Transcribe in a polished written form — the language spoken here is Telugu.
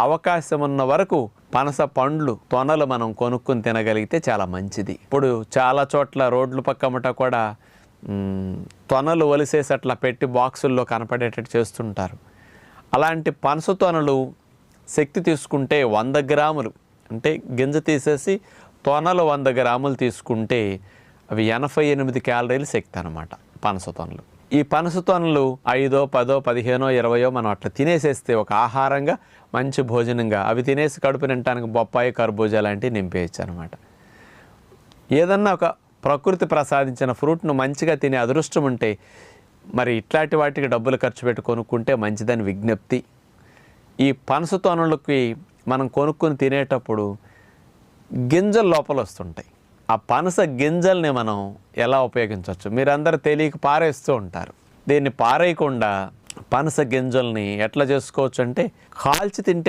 అవకాశం ఉన్న వరకు పనస పండ్లు తొనలు మనం కొనుక్కుని తినగలిగితే చాలా మంచిది. ఇప్పుడు చాలా చోట్ల రోడ్ల పక్కమట కూడా తొనలు ఒలిసేసి అట్లా పెట్టి బాక్సుల్లో కనపడేటట్టు చేస్తుంటారు. అలాంటి పనస తొనలు శక్తి తీసుకుంటే 100 గ్రాములు, అంటే గింజ తీసేసి తొనలు 100 గ్రాములు తీసుకుంటే అవి 88 క్యాలరీలు శక్తి అన్నమాట పనస తొనలు. ఈ పనస తొనలు 5, 10, 15, 20 మనం అట్లా తినేసేస్తే ఒక ఆహారంగా, మంచి భోజనంగా అవి తినేసి కడుపు నిండటానికి బొప్పాయి, కర్బూజా లాంటివి నింపేయచ్చు అనమాట. ఏదన్నా ఒక ప్రకృతి ప్రసాదించిన ఫ్రూట్ను మంచిగా తినే అదృష్టం ఉంటే మరి ఇట్లాంటి వాటికి డబ్బులు ఖర్చు పెట్టి కొనుక్కుంటే మంచిదని విజ్ఞప్తి. ఈ పనస తొనలకి మనం కొనుక్కొని తినేటప్పుడు గింజలు లోపల వస్తుంటాయి. ఆ పనస గింజల్ని మనం ఎలా ఉపయోగించవచ్చు? మీరందరూ తెలియక పారేస్తూ ఉంటారు. దీన్ని పారేయకుండా పనస గింజల్ని ఎట్లా చేసుకోవచ్చు అంటే కాల్చి తింటే